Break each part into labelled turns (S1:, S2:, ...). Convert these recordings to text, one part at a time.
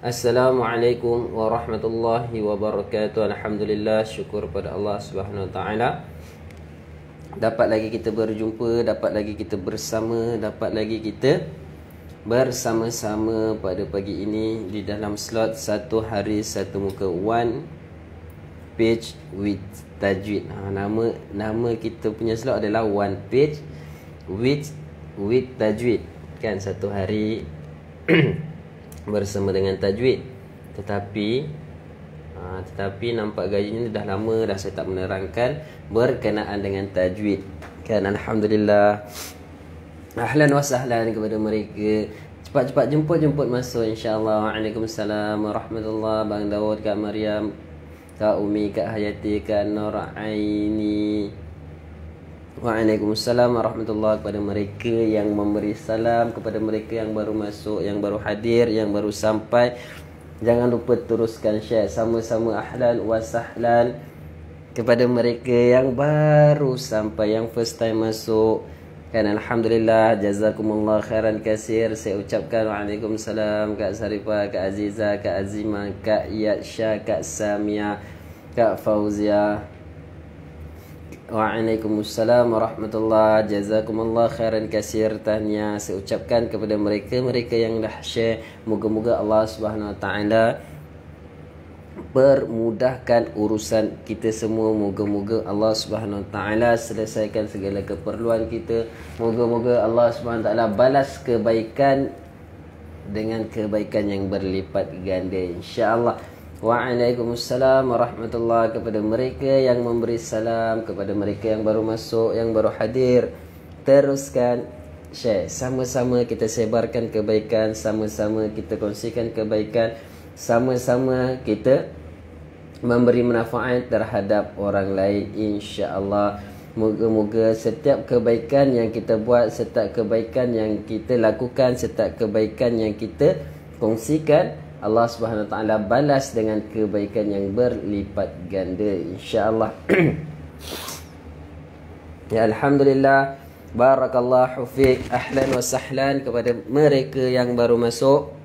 S1: Assalamualaikum warahmatullahi wabarakatuh. Alhamdulillah, syukur pada Allah Subhanahu wa taala. Dapat lagi kita berjumpa, dapat lagi kita bersama, dapat lagi kita bersama-sama pada pagi ini di dalam slot satu hari satu muka, one page with tajwid. Nama kita punya slot adalah one page with tajwid, kan, satu hari bersama dengan tajwid. Tetapi nampak gajinya dah lama dah saya tak menerangkan berkenaan dengan tajwid, kan. Alhamdulillah, ahlan wa sahlan kepada mereka. Cepat-cepat jemput masuk, insya-Allah. Waalaikumsalam warahmatullahi. Bang Daud, Kak Mariam, Kak Umi, Kak Hayati, Kak Nur Aini. Waalaikumsalam warahmatullahi, kepada mereka yang memberi salam, kepada mereka yang baru masuk, yang baru hadir, yang baru sampai. Jangan lupa teruskan share. Sama-sama ahlan wa sahlan kepada mereka yang baru sampai, yang first time masuk, kan. Alhamdulillah, jazakumullah khairan kasir. Saya ucapkan waalaikumsalam Kak Sarifah, Kak Aziza, Kak Azima, Kak Yatsha, Kak Samia, Kak Fauzia. Waalaikumsalam warahmatullahi, jazakumullah khairan kasir. Tahniah saya ucapkan kepada mereka yang dah share. Moga-moga Allah Subhanahu wa taala permudahkan urusan kita semua. Moga-moga Allah Subhanahu wa taala selesaikan segala keperluan kita. Moga-moga Allah Subhanahu wa taala balas kebaikan dengan kebaikan yang berlipat ganda, insya-Allah. Waalaikumsalam warahmatullahi, kepada mereka yang memberi salam, kepada mereka yang baru masuk, yang baru hadir. Teruskan share. Sama-sama kita sebarkan kebaikan, sama-sama kita kongsikan kebaikan, sama-sama kita memberi manfaat terhadap orang lain, insya-Allah. Moga-moga setiap kebaikan yang kita buat, setiap kebaikan yang kita lakukan, setiap kebaikan yang kita kongsikan, Allah Subhanahu wa taala balas dengan kebaikan yang berlipat ganda, insya-Allah. Ya, alhamdulillah, barakallahu fiik. Ahlan wa sahlan kepada mereka yang baru masuk,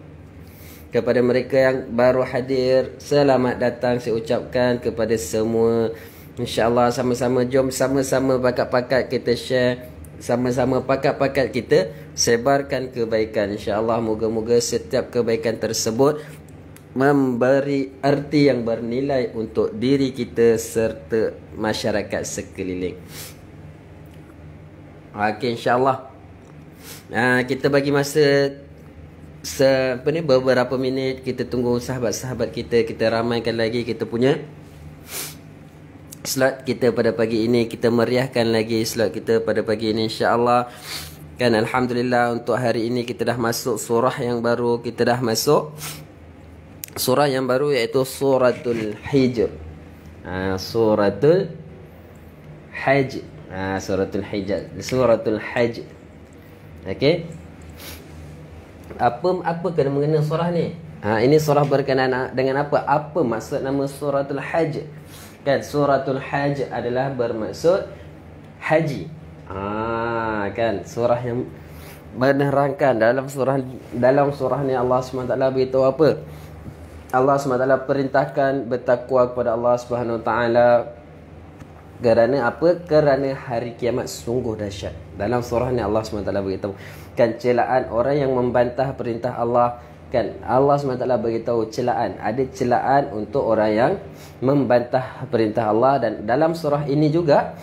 S1: kepada mereka yang baru hadir, selamat datang saya ucapkan kepada semua. Insya-Allah, sama-sama jom sama-sama pakat-pakat kita share, sama-sama pakat-pakat kita sebarkan kebaikan, insya-Allah. Moga-moga setiap kebaikan tersebut memberi arti yang bernilai untuk diri kita serta masyarakat sekeliling. Okey, insya-Allah. Kita bagi masa beberapa minit, kita tunggu sahabat-sahabat kita ramaikan lagi kita punya slot kita pada pagi ini. Kita meriahkan lagi slot kita pada pagi ini, insya-Allah, kan. Alhamdulillah, untuk hari ini kita dah masuk surah yang baru. Kita dah masuk surah yang baru, iaitu suratul Hijr. Suratul Hajj. Suratul Hajj. Okey. Apa kena mengena surah ni? Ini surah berkenaan dengan apa? Apa maksud nama suratul Hajj? Kan, suratul Hajj adalah bermaksud haji. Kan, surah yang menerangkan dalam surah ni Allah SWT beritahu apa? Allah SWT perintahkan bertakwa kepada Allah SWT. Kerana apa? Kerana hari kiamat sungguh dahsyat. Dalam surah ni Allah SWT beritahu, kan, celaan orang yang membantah perintah Allah. Kan, Allah SWT beritahu celaan. Ada celaan untuk orang yang membantah perintah Allah. Dan dalam surah ini juga,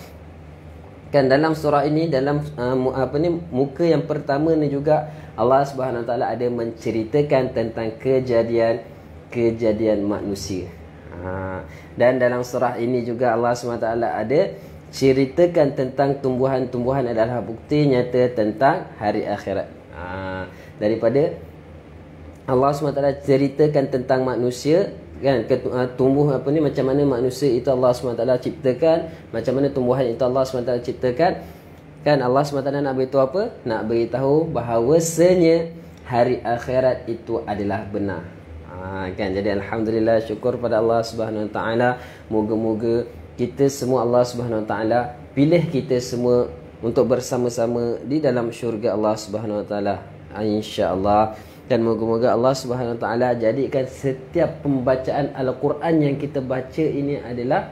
S1: kan, dalam surah ini, dalam muka yang pertama ni juga Allah Subhanahu Wa Taala ada menceritakan tentang kejadian manusia. Dan dalam surah ini juga Allah SWT ada ceritakan tentang tumbuhan-tumbuhan adalah bukti nyata tentang hari akhirat. Daripada Allah SWT ceritakan tentang manusia, kan, tumbuh macam mana manusia itu Allah SWT ciptakan, macam mana tumbuhan itu Allah SWT ciptakan, kan. Allah SWT nak beritahu apa? Nak beritahu bahawasanya hari akhirat itu adalah benar. Kan, jadi alhamdulillah, syukur pada Allah Subhanahu Wa Taala. Moga-moga kita semua Allah Subhanahu Wa Taala pilih kita semua untuk bersama-sama di dalam syurga Allah Subhanahu Wa Taala, insya-Allah. Dan moga-moga Allah Subhanahu Wa Taala jadikan setiap pembacaan Al-Quran yang kita baca ini adalah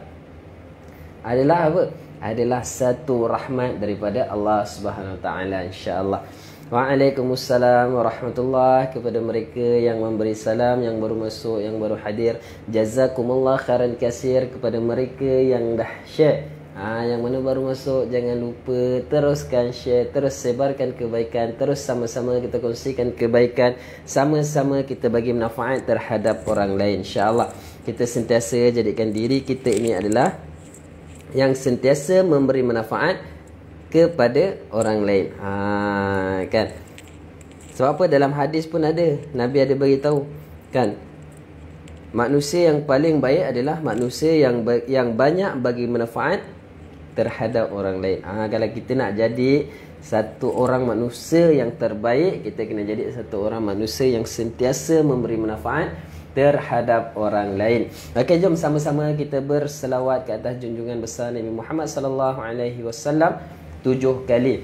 S1: apa? Adalah satu rahmat daripada Allah Subhanahu Wa Taala, insya-Allah. Waalaikumsalam warahmatullahi kepada mereka yang memberi salam, yang baru masuk, yang baru hadir. Jazakumullah khairan katsir kepada mereka yang dah share. Yang mana baru masuk, jangan lupa teruskan share, terus sebarkan kebaikan, terus sama-sama kita kongsikan kebaikan, sama-sama kita bagi manfaat terhadap orang lain, insya-Allah. Kita sentiasa jadikan diri kita ini adalah yang sentiasa memberi manfaat kepada orang lain. Kan. Sebab apa, dalam hadis pun ada, Nabi ada bagi tahu kan, manusia yang paling baik adalah manusia yang banyak bagi manfaat terhadap orang lain. Kalau kita nak jadi satu orang manusia yang terbaik, kita kena jadi satu orang manusia yang sentiasa memberi manfaat terhadap orang lain. Okey, jom sama-sama kita berselawat ke atas junjungan besar Nabi Muhammad sallallahu alaihi wasallam 7 kali.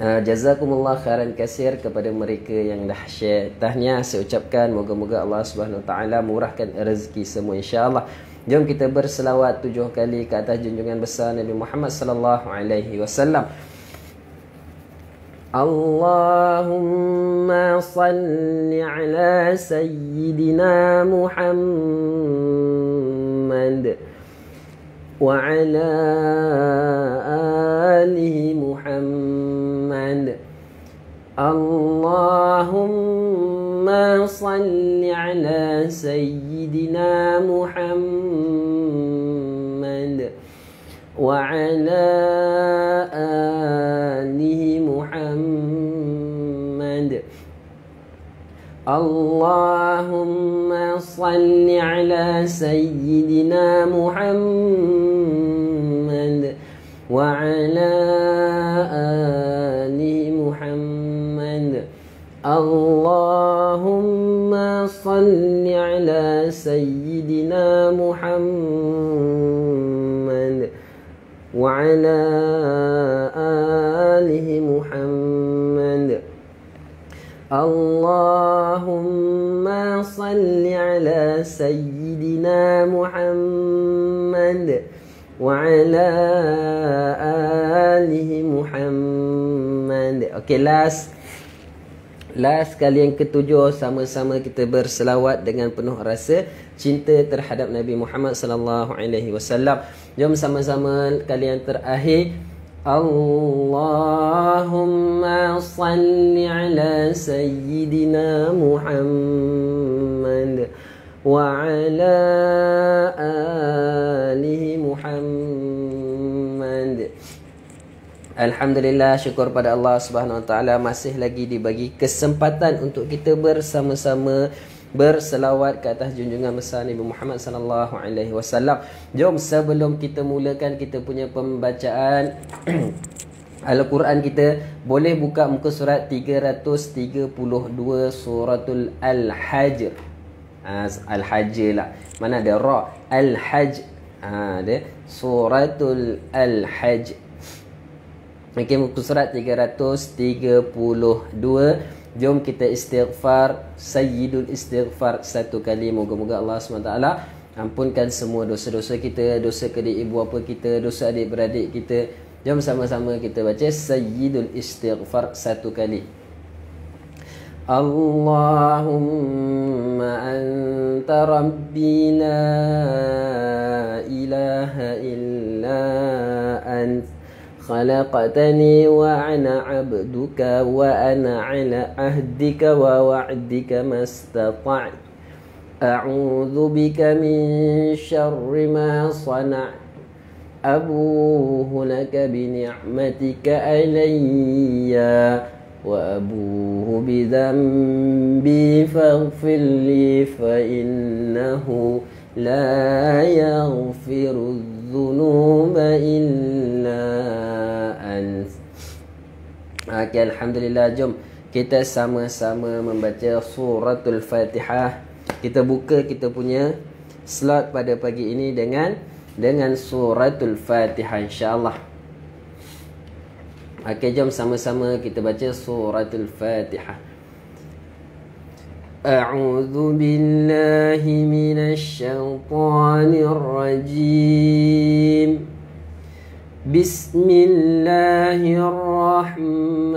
S1: Jazakumullah khairan katsir kepada mereka yang dah share. Tahniah saya ucapkan, moga-moga Allah Subhanahu Wa Taala murahkan rezeki semua, insya-Allah. Jom kita berselawat 7 kali ke atas junjungan besar Nabi Muhammad sallallahu alaihi wasallam. Allahumma salli ala sayyidina Muhammad wa ala alihi Muhammad. Allahumma salli ala sayyidina Muhammad wa ala alihi Muhammad. Allahumma salli ala sayyidina Muhammad wa ala alihi Muhammad. Allahumma salli ala sayyidina Muhammad wa ala alihi Muhammad. Allahumma salli ala sayyidina Muhammad wa ala alihi Muhammad. Okey, last kali yang ketujuh, sama-sama kita berselawat dengan penuh rasa cinta terhadap Nabi Muhammad sallallahu alaihi wasallam. Jom sama-sama kali yang terakhir. Allahumma salli ala sayyidina Muhammad wa ala alihi Muhammad. Alhamdulillah, syukur pada Allah Subhanahu Wa Taala, masih lagi dibagi kesempatan untuk kita bersama-sama berselawat ke atas junjungan besar Nabi Muhammad sallallahu alaihi wasallam. Jom sebelum kita mulakan kita punya pembacaan Al-Quran, kita boleh buka muka surat 332 suratul Al-Hajj. Al-Hajj lah. Mana ada ra? Al-Hajj. Ada suratul Al-Hajj. Okey, muka surat 332. Jom kita istighfar, sayyidul istighfar 1 kali. Moga-moga Allah SWT ampunkan semua dosa-dosa kita, dosa kedek ibu bapa kita, dosa adik-beradik kita. Jom sama-sama kita baca sayyidul istighfar 1 kali. Allahumma anta rabbi la ilaha illa anta خلقتني وأنا عبدك وأنا على عهدك ووعدك ما استطعت أعوذ بك من شر ما صنعت أبوه لك بنعمتك علي وأبوه بذنبي فاغفر لي فإنه لا يغفر الذنوب إلا أنت. Okay, Alhamdulillah. Jom kita sama-sama membaca suratul Fatihah. Kita buka kita punya slot pada pagi ini dengan suratul Fatihah, insya-Allah. Okay, jom sama-sama kita baca suratul Fatihah. أعوذ بالله من الشيطان الرجيم بسم الله الرحمن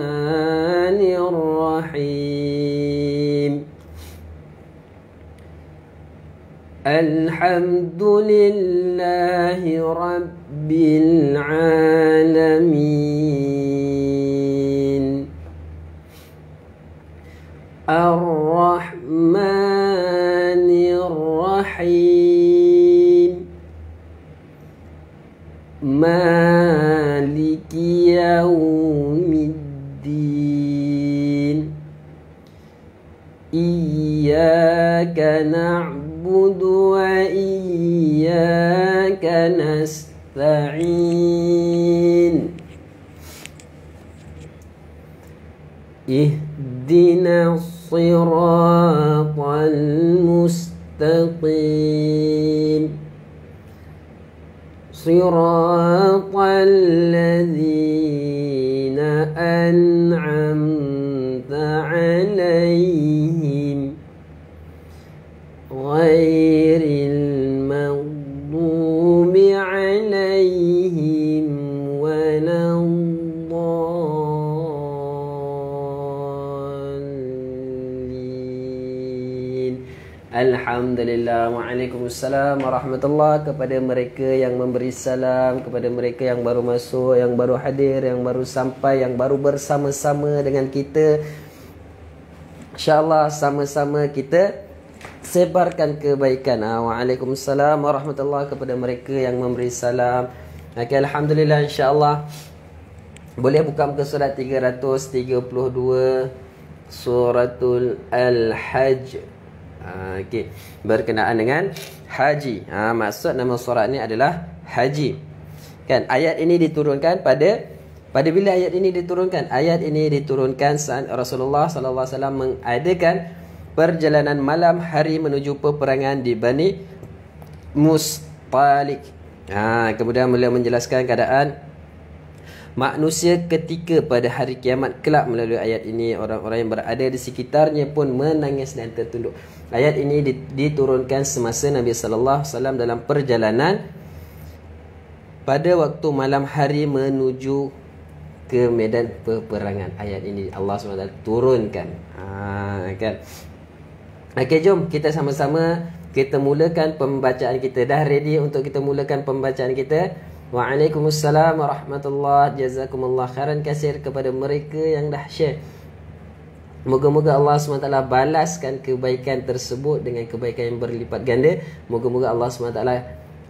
S1: الرحيم الحمد لله رب العالمين الرحمن الرحيم مالك يوم الدين إياك نعبد وإياك نستعين اهدنا الصراط المستقيم صراط الذين أنعمت عليهم غير المغضوب عليهم ولا الضالين. Alhamdulillah. Waalaikumsalam warahmatullahi kepada mereka yang memberi salam, kepada mereka yang baru masuk, yang baru hadir, yang baru sampai, yang baru bersama-sama dengan kita. InsyaAllah sama-sama kita sebarkan kebaikan. Waalaikumsalam warahmatullahi kepada mereka yang memberi salam. Okay, Alhamdulillah, insyaAllah boleh buka muka surat 332 Suratul Al-Hajj. Okay. Berkenaan dengan haji. Maksud nama surat ni adalah haji. Kan ayat ini diturunkan pada bila ayat ini diturunkan? Ayat ini diturunkan saat Rasulullah sallallahu alaihi wasallam mengadakan perjalanan malam hari menuju peperangan di Bani Mustalik. Kemudian beliau menjelaskan keadaan manusia ketika pada hari kiamat kelak melalui ayat ini. Orang-orang yang berada di sekitarnya pun menangis dan tertunduk. Ayat ini diturunkan semasa Nabi sallallahu alaihi wasallam dalam perjalanan pada waktu malam hari menuju ke medan peperangan. Ayat ini Allah SWT turunkan. Kan? Okey, jom kita sama-sama kita mulakan pembacaan kita. Dah ready untuk kita mulakan pembacaan kita? Waalaikumsalam warahmatullahi. Jazakumullah khairan kasir kepada mereka yang dah share. Moga-moga Allah SWT balaskan kebaikan tersebut dengan kebaikan yang berlipat ganda. Moga-moga Allah SWT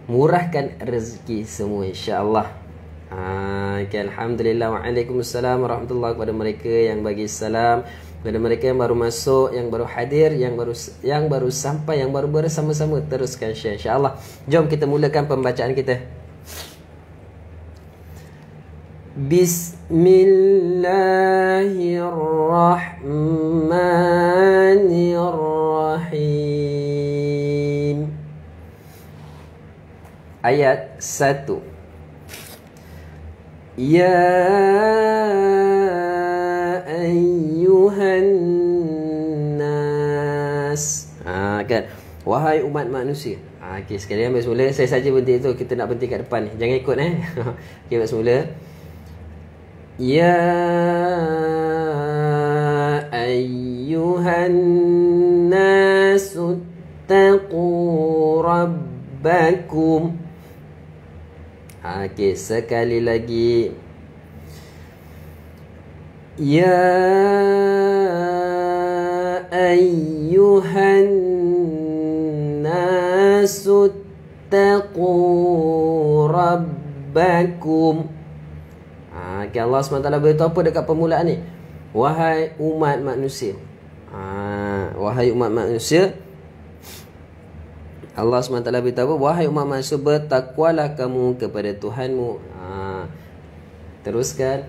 S1: murahkan rezeki semua, insya-Allah. Okay, Alhamdulillah. Waalaikumsalam warahmatullahi kepada mereka yang bagi salam, kepada mereka yang baru masuk, yang baru hadir, yang baru sampai, yang baru bersama-sama, teruskan share, insya-Allah. Jom kita mulakan pembacaan kita. Bismillahirrahmanirrahim. Ayat 1. Ya ayyuhan nas. Kan, wahai umat manusia. Okey, sekali ambil semula. Saya saja berhenti tu, kita nak berhenti kat depan ni. Jangan ikut Okey, ambil semula. Ya ayyuhan nas taqu rabbakum. Okey, sekali lagi. Ya ayyuhan nas taqu rabbakum. Okay, Allah SWT beritahu apa dekat permulaan ni? Wahai umat manusia. Wahai umat manusia, Allah SWT beritahu, wahai umat manusia, bertakwalah kamu kepada Tuhanmu. Teruskan.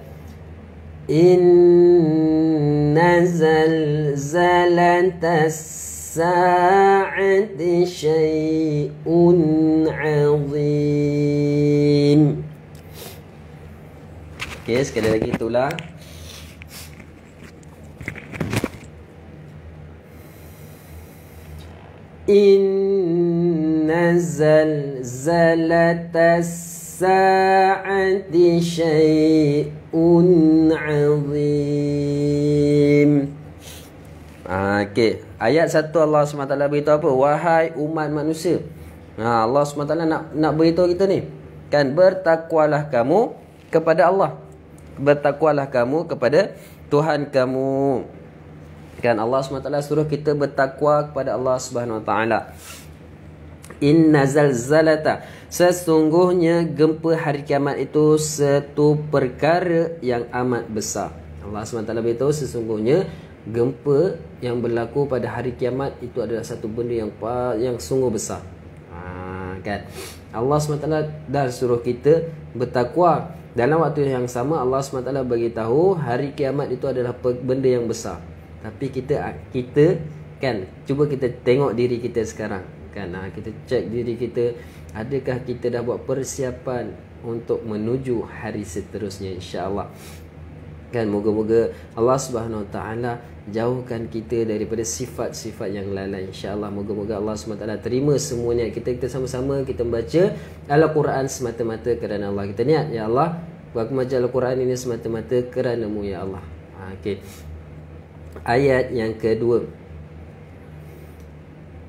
S1: Inna zalzalatas sa'ati syai'un 'azim. Okey, sekali lagi tulang. Inna zalzalatas sa'ati syai'un 'azim. Okey, ayat 1 Allah SWT beritahu apa? Wahai umat manusia. Allah SWT nak beritahu kita ni. Kan, bertakwalah kamu kepada Allah. Bertakwalah kamu kepada Tuhan kamu. Kan, Allah SWT suruh kita bertakwa kepada Allah SWT. Inna zalzalata, sesungguhnya gempa hari kiamat itu satu perkara yang amat besar. Allah SWT beritahu sesungguhnya gempa yang berlaku pada hari kiamat itu adalah satu benda yang sungguh besar. Kan, Allah SWT dah suruh kita bertakwa. Dalam waktu yang sama Allah SWT beritahu hari kiamat itu adalah benda yang besar. Tapi kita kan, cuba kita tengok diri kita sekarang. Kan, kita cek diri kita, adakah kita dah buat persiapan untuk menuju hari seterusnya, insya-Allah. Kan, moga-moga Allah Subhanahu Wa Taala jauhkan kita daripada sifat-sifat yang lalai, insya-Allah. Moga-moga Allah Subhanahu Wa Taala terima semua niat kita. Kita sama-sama kita membaca Al-Quran semata-mata kerana Allah. Kita niat, ya Allah, aku membaca Al-Quran ini semata-mata kerana-Mu, ya Allah. Okey. Ayat yang kedua.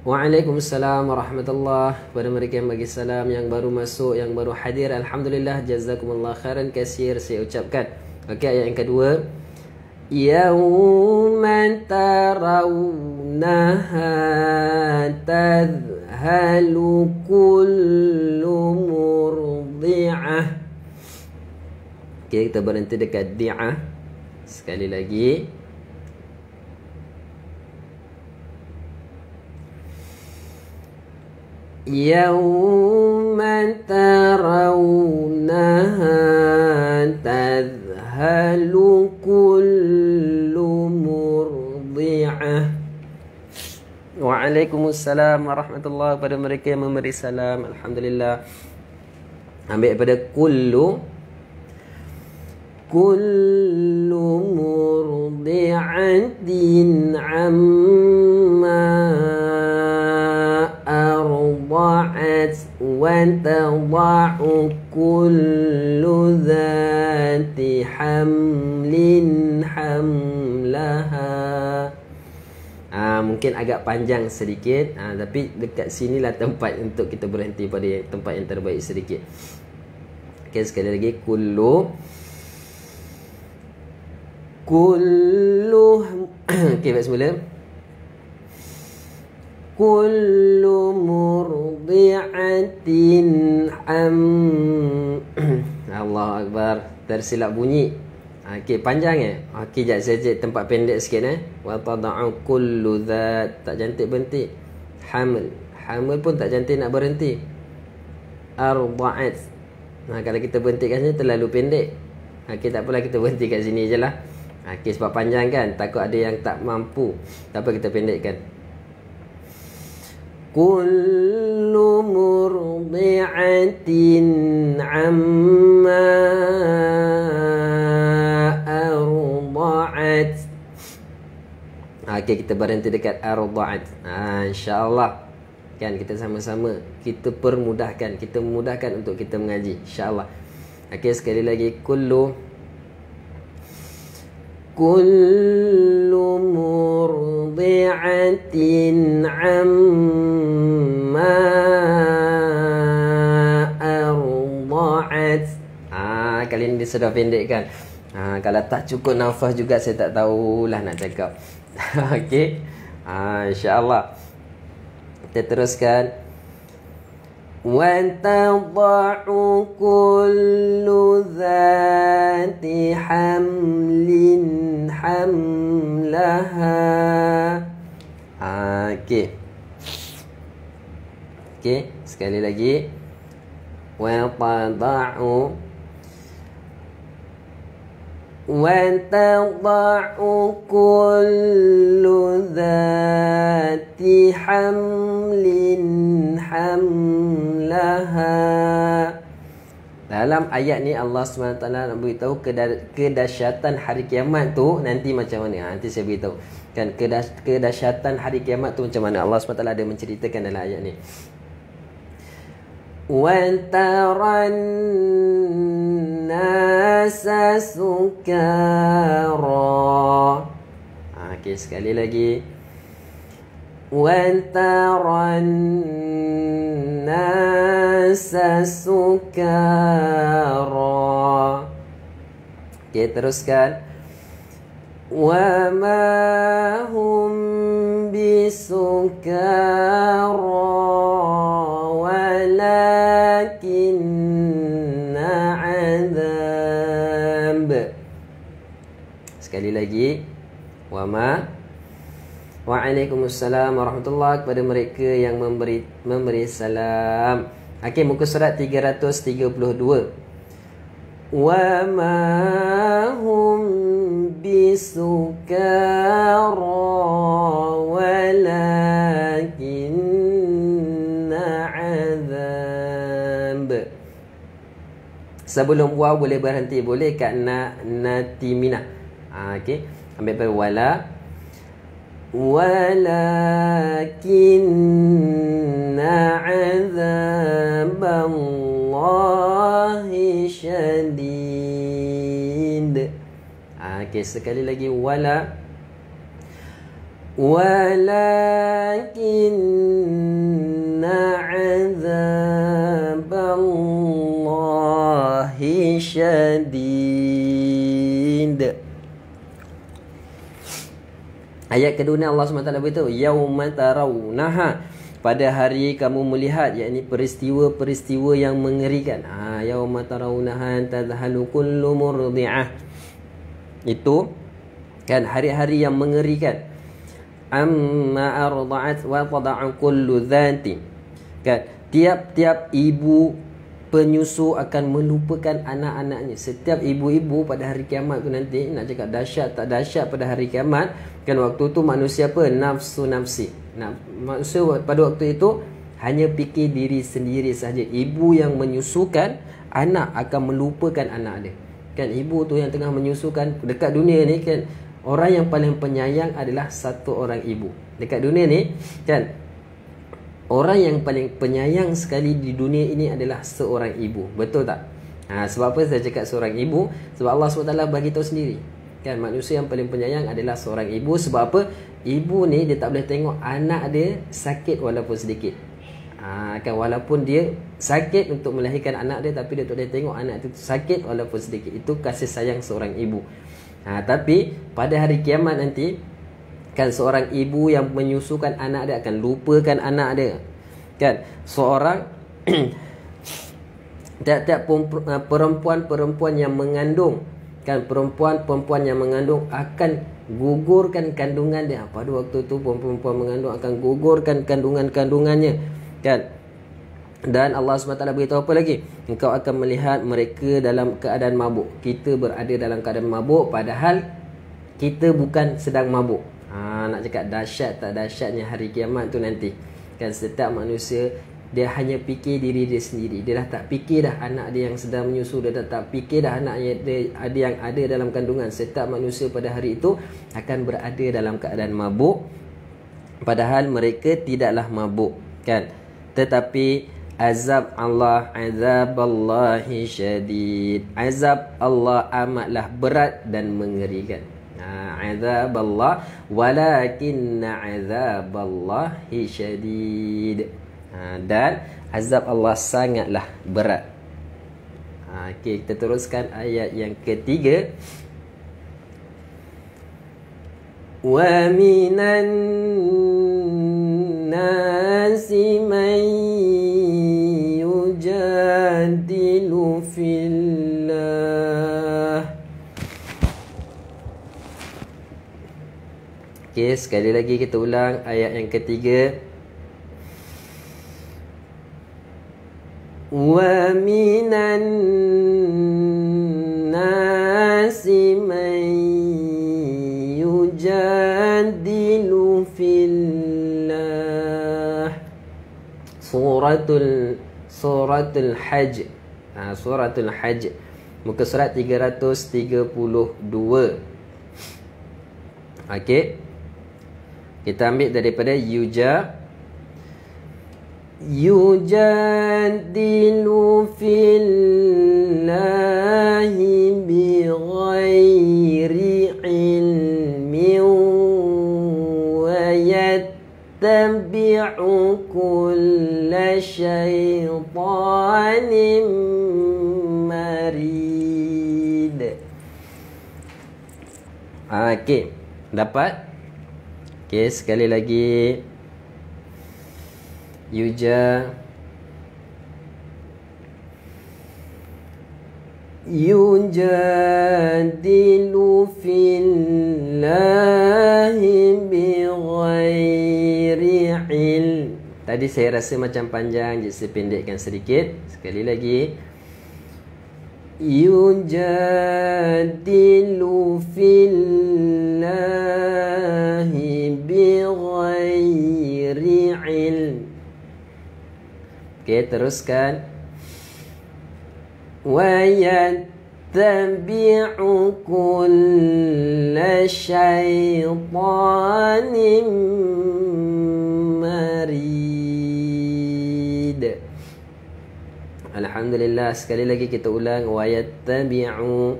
S1: Waalaikumsalam warahmatullahi. Kepada mereka yang bagi salam, yang baru masuk, yang baru hadir, alhamdulillah, jazakumullah khairan katsir saya ucapkan. Okey, ayat yang kedua. Yauman tarawnaha tadhalu kullu murdi'ah. Okey, kita berhenti dekat di'ah. Sekali lagi. Yawma tarawnaha tadhalu kullu murdi'ah. Waalaikumsalam warahmatullahi, kepada mereka yang memberi salam, alhamdulillah. Ambil pada kullu murdi'atin amma arda'at wa tada'u kullu dhati hamlin hamlaha. Mungkin agak panjang sedikit, tapi dekat sinilah tempat untuk kita berhenti pada tempat yang terbaik sedikit. Okay, sekali lagi. Okay, baik semula. Kullu murdi'atin Allahu Akbar, tersilap bunyi. Okey, panjang Okey, jap saya cek tempat pendek sikit Wa tada'u kullu dhat, tak cantik berhenti. Haml pun tak cantik nak berhenti. Arda'at. Kalau kita berhenti kat sini terlalu pendek. Okey, tak apalah, kita berhenti kat sini je lah. Okey, sebab panjang kan, takut ada yang tak mampu. Tak apa, kita pendekkan. Kullu murdi'atin amma arda'at. Okey, kita berhenti dekat arda'at. InsyaAllah. Kan, kita sama-sama kita permudahkan, kita memudahkan untuk kita mengaji, insyaAllah. Okey, sekali lagi. Kullu murdi'atin amma arda'at. Kali ini dia sudah pendekkan. Kalau tak cukup nafas juga saya tak tahulah nak cakap. Okey. InsyaAllah. Kita teruskan. Wa tada'u kullu dhati hamlin hamlaha. Okey. Okey, sekali lagi. Wa tada'u kullu dhati hamlin hamlaha. Dalam ayat ni Allah SWT nak beritahu kedahsyatan hari kiamat tu nanti macam mana. Nanti saya beritahu kan kedahsyatan hari kiamat tu macam mana. Allah SWT ada menceritakan dalam ayat ni. وَتَرَى النَّاسَ سُكَارَى. Okey, sekali lagi. وَتَرَى النَّاسَ سُكَارَى. Okey, teruskan. وَمَا هُمْ بِسُكَارَى وَلَكِنَّ عَذَابَ. Sekali lagi. Waalaikumsalam warahmatullahi kepada mereka yang memberi salam. Okey, muka surat 332. وَمَا هُمْ بِسُكَارَى وَلَكِنَّ عَذَابَ. Sebelum waw boleh berhenti, boleh kat natimina. Okey, ambil pada wala. Walakinna azaballahi syadid. Okey, sekali lagi wala. Walakinna azaballahi syadid. Ayat kedua ni Allah SWT beritahu yauma tarawnaha, pada hari kamu melihat, yakni peristiwa-peristiwa yang mengerikan. Yauma tarawnaha tadhalu kullu murdi'ah, itu kan hari-hari yang mengerikan. Amma arda'at wa tada'u kullu dhati, kan tiap-tiap ibu penyusu akan melupakan anak-anaknya. Setiap ibu-ibu pada hari kiamat tu nanti, nak cakap dahsyat tak dahsyat pada hari kiamat, kan waktu tu manusia apa? Nafsu nafsi. Manusia pada waktu itu hanya fikir diri sendiri saja. Ibu yang menyusukan anak akan melupakan anak dia. Kan ibu tu yang tengah menyusukan dekat dunia ni, kan orang yang paling penyayang adalah satu orang ibu. Dekat dunia ni, kan orang yang paling penyayang sekali di dunia ini adalah seorang ibu. Betul tak? Sebab apa saya cakap seorang ibu? Sebab Allah SWT bagi tahu sendiri, kan manusia yang paling penyayang adalah seorang ibu. Sebab apa? Ibu ni dia tak boleh tengok anak dia sakit walaupun sedikit. Kan walaupun dia sakit untuk melahirkan anak dia, tapi dia tak boleh tengok anak itu sakit walaupun sedikit. Itu kasih sayang seorang ibu. Tapi pada hari kiamat nanti, kan seorang ibu yang menyusukan anak dia akan lupakan anak dia. Kan seorang tiap-tiap perempuan yang mengandung, kan perempuan yang mengandung akan gugurkan kandungan dia. Pada waktu tu perempuan mengandung akan gugurkan kandungannya, kan. Dan Allah SWT beritahu apa lagi? Engkau akan melihat mereka dalam keadaan mabuk. Kita berada dalam keadaan mabuk padahal kita bukan sedang mabuk. Nak cakap dahsyat tak dahsyatnya hari kiamat tu nanti, kan setiap manusia dia hanya fikir diri dia sendiri. Dia dah tak fikir dah anak dia yang sedang menyusu. Dia dah tak fikir dah anak dia yang ada dalam kandungan. Setiap manusia pada hari itu akan berada dalam keadaan mabuk, padahal mereka tidaklah mabuk, kan. Tetapi azab Allahi syadid. Azab Allah amatlah berat dan mengerikan. Azab Allah walakinna azab Allahi syadid. Dan azab Allah sangatlah berat. Okey, kita teruskan ayat yang ketiga. Wa minan nasi man yujadilu fillah. Okey, sekali lagi kita ulang ayat yang ketiga. Wa minan nasi man yujadilu fillah. Suratul Hajj Suratul Hajj, muka surat 332. Okey. Kita ambil daripada yujadilu fillahi bighairi ilmin wa yattabi'u kulla syaitanin marid. Okey, dapat? Okey, sekali lagi. Yujadilu fillahi bighairi ilm. Tadi saya rasa macam panjang, jadi saya pendekkan sedikit. Sekali lagi. Yujadilu fillahi bighairi ilm. Okey, teruskan. Wa yattabi'u kulla syaitanin marid. Alhamdulillah, sekali lagi kita ulang. Wa yattabi'u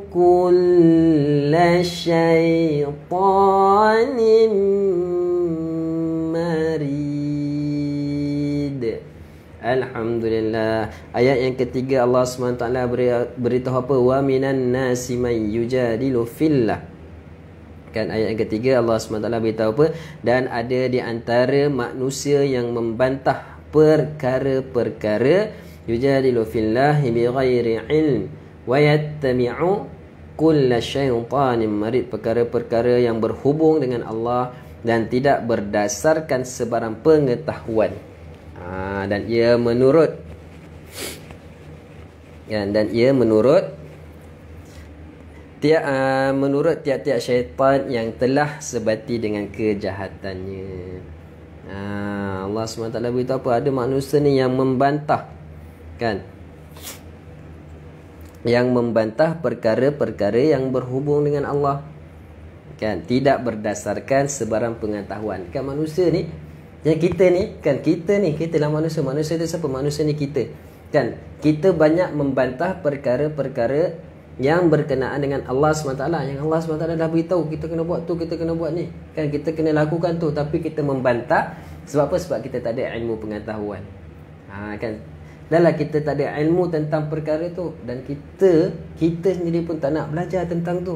S1: kulla syaitanin marid. Alhamdulillah. Ayat yang ketiga, Allah SWT beritahu apa? Wa minan nasi man yujadilu fillah. Kan ayat yang ketiga Allah SWT beritahu apa? Dan ada di antara manusia yang membantah perkara-perkara yujadilu fillahi bighairi ilm wa yattabi'u kulla syaitanin marid, perkara-perkara yang berhubung dengan Allah dan tidak berdasarkan sebarang pengetahuan. Dan ia menurut tiap-tiap syaitan yang telah sebati dengan kejahatannya. Allah SWT beritahu apa? Ada manusia ni yang membantah, kan? Yang membantah perkara-perkara yang berhubung dengan Allah, kan? Tidak berdasarkan sebarang pengetahuan. Kan manusia ni, yang kita ni, kan kita lah manusia. Manusia tu siapa? Manusia ni kita. Kan? Kita banyak membantah perkara-perkara yang berkenaan dengan Allah SWT, yang Allah SWT dah beritahu kita kena buat tu, kita kena buat ni, kan? Kita kena lakukan tu, tapi kita membantah. Sebab apa? Sebab kita tak ada ilmu pengetahuan. Kan? Dahlah kita tak ada ilmu tentang perkara tu, dan kita sendiri pun tak nak belajar tentang tu.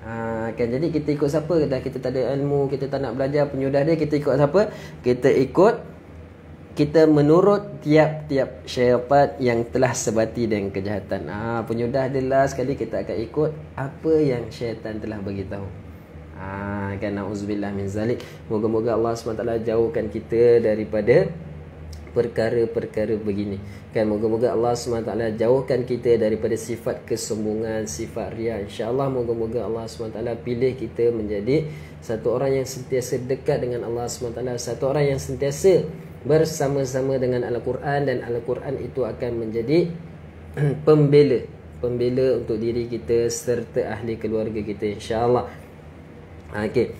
S1: Kan? Jadi kita ikut siapa? Dah kita tak ada ilmu, kita tak nak belajar penyudah dia, kita ikut siapa? Kita menurut tiap-tiap syaitan yang telah sebati dengan kejahatan. Penyudah dia lah sekali, kita akan ikut apa yang syaitan telah bagi tahu. Kan, na'udzubillah min zalik. Moga-moga Allah SWT jauhkan kita daripada perkara-perkara begini. Kan, moga-moga Allah SWT jauhkan kita daripada sifat kesombongan, sifat riya. InsyaAllah moga-moga Allah SWT pilih kita menjadi satu orang yang sentiasa dekat dengan Allah SWT, satu orang yang sentiasa bersama-sama dengan Al-Quran, dan Al-Quran itu akan menjadi pembela untuk diri kita serta ahli keluarga kita, insya-Allah. Okey.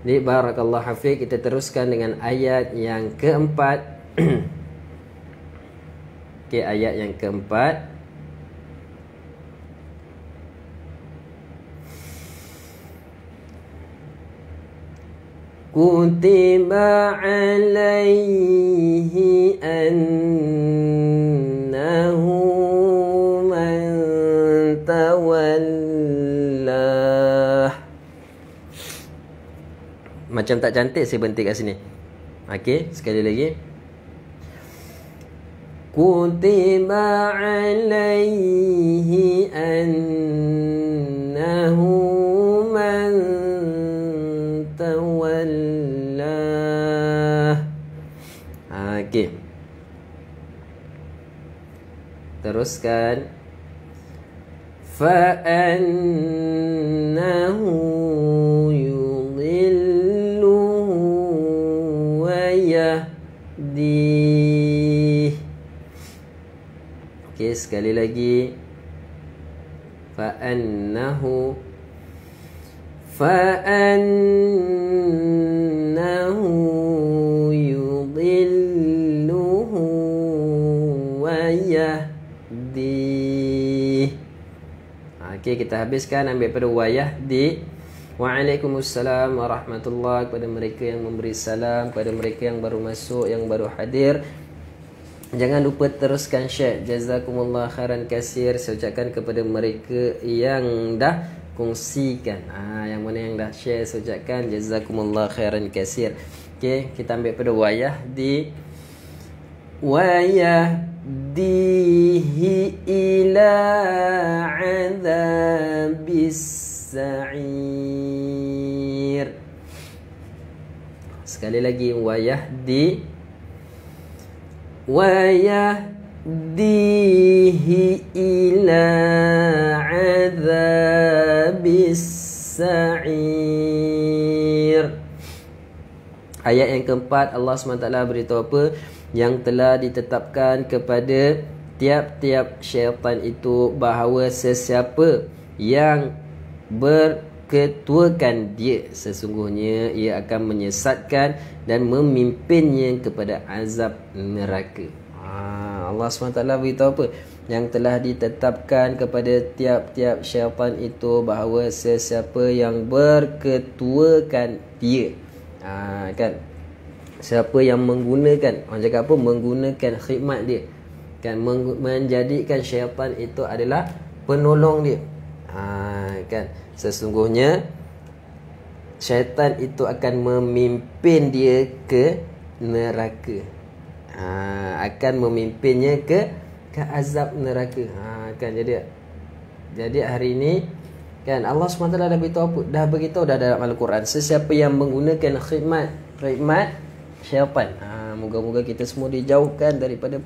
S1: Jadi barakallahu hafiz, kita teruskan dengan ayat yang keempat. Okey, ayat yang keempat. Kutiba alaihi annahu man tawallah. Macam tak cantik, saya berhenti kat sini. Okey, sekali lagi. Kutiba alaihi annahu man tawallah. Okey. Teruskan. Fa annahu yudhillu wa sekali lagi. Fa'annahu yudhilluhu wa yahdi. Okey, kita habiskan ambil pada wa yahdi. Waalaikumsalam warahmatullahi, kepada mereka yang memberi salam, kepada mereka yang baru masuk, yang baru hadir. Jangan lupa teruskan share. Jazakumullah khairan kasir. Saya ucapkan kepada mereka yang dah kongsikan. Yang mana yang dah share, saya ucapkan jazakumullah khairan kasir. Okey, kita ambil pada wayah di wayahdihi ila adzabis sa'ir. Sekali lagi, wayahdihi ila adzabis sa'ir. Ayat yang keempat, Allah SWT beritahu apa yang telah ditetapkan kepada tiap-tiap syaitan itu, bahawa sesiapa yang berketuakan dia, sesungguhnya ia akan menyesatkan dan memimpinnya kepada azab neraka. Allah SWT beritahu apa yang telah ditetapkan kepada tiap-tiap syaitan itu, bahawa sesiapa yang berketuakan dia, kan, siapa yang menggunakan, orang cakap apa, menggunakan khidmat dia, kan, menjadikan syaitan itu adalah penolong dia, kan, sesungguhnya syaitan itu akan memimpin dia ke neraka, akan memimpinnya ke azab neraka. Kan, jadi hari ini, kan, Allah SWT dah beritahu apa? Dah beritahu dah dalam Al-Quran, sesiapa yang menggunakan khidmat syaitan. Moga-moga kita semua dijauhkan daripada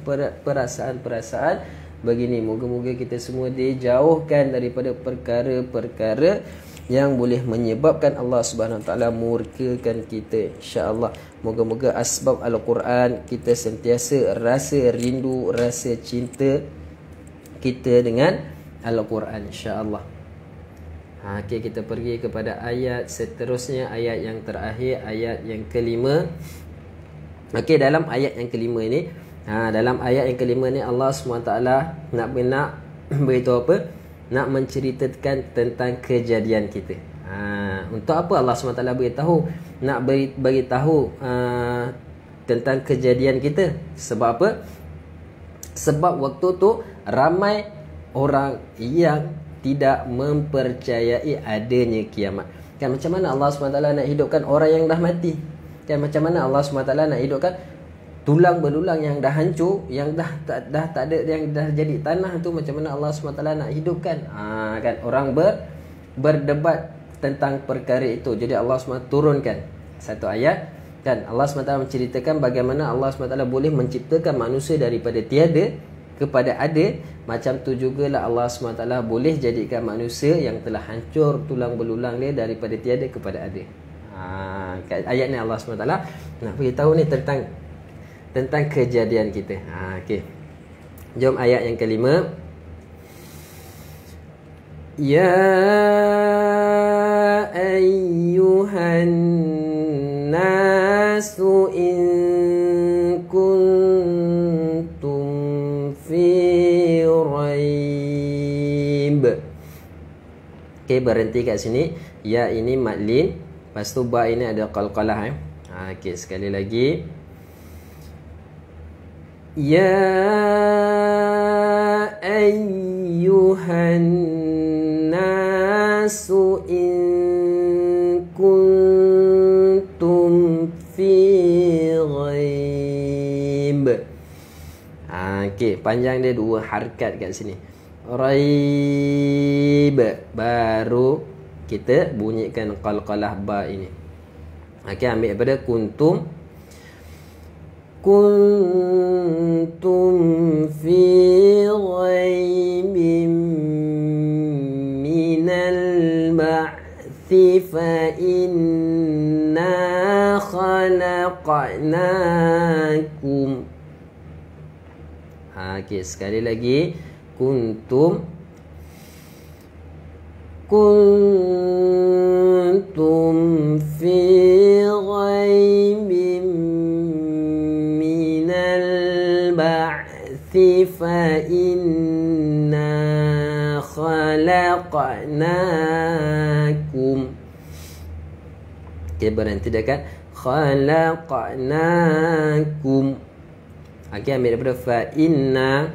S1: perasaan-perasaan begini. Moga-moga kita semua dijauhkan daripada perkara-perkara yang boleh menyebabkan Allah Subhanahu Wa Taala murkakan kita, insya-Allah. Moga-moga asbab Al-Quran kita sentiasa rasa rindu, rasa cinta kita dengan Al-Quran, insya-Allah. Okey, kita pergi kepada ayat seterusnya, ayat yang terakhir, ayat yang kelima. Okey, dalam ayat yang kelima ini, dalam ayat yang kelima ni Allah SWT nak beritahu apa? Nak menceritakan tentang kejadian kita. Untuk apa Allah SWT beritahu? Nak beritahu tentang kejadian kita. Sebab apa? Sebab waktu tu ramai orang yang tidak mempercayai adanya kiamat. Kan, macam mana Allah SWT nak hidupkan orang yang dah mati? Kan, macam mana Allah SWT nak hidupkan tulang belulang yang dah hancur, yang dah tak ada, yang dah jadi tanah tu, macam mana Allah SWT nak hidupkan? Kan, orang berdebat tentang perkara itu. Jadi Allah SWT turunkan satu ayat, kan, Allah SWT menceritakan bagaimana Allah SWT boleh menciptakan manusia daripada tiada kepada ada. Macam tu jugalah Allah SWT boleh jadikan manusia yang telah hancur tulang belulang dia daripada tiada kepada ada. Ayat ni Allah SWT nak beritahu ni tentang kejadian kita. Okey, jom ayat yang kelima. Ya ayyuhan nasu in kuntum fi raib. Okey, berhenti kat sini. Ya ini madlin, lepas tu ba ini ada qalqalah. Okey, sekali lagi. Ya ayyuhan nasu in kuntum fi ghaib. Okey, panjang dia dua harakat kat sini. Raib, baru kita bunyikan qalqalah ba ini. Okey, ambil daripada kuntum fi ghaibin minal ba'thi fa inna khalaqnakum. Okey, sekali lagi. kuntum fi ghaibin minal ba'thi fa inna khalaqnakum. Okay, berhenti dekat khalaqnakum. Okay, ambil daripada fa inna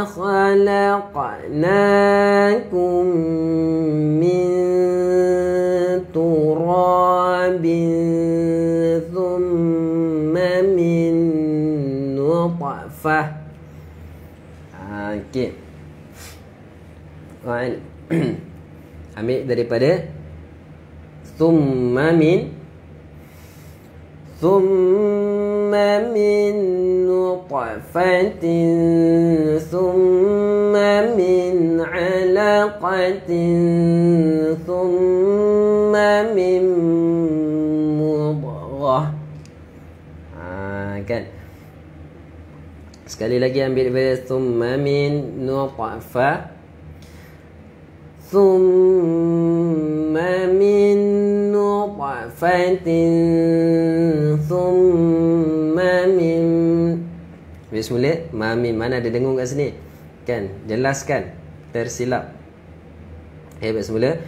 S1: khalaqnakum min turabin thumma min nutfah. Okay, ambil daripada thumma min nutfatin thumma min alaqatin thumma min mudghah. Kan, sekali lagi ambil daripada thumma min nutfah thumma min nutfatin thumma min. Habis semula mim, mana ada dengung kat sini? Kan, jelaskan, tersilap. Habis semula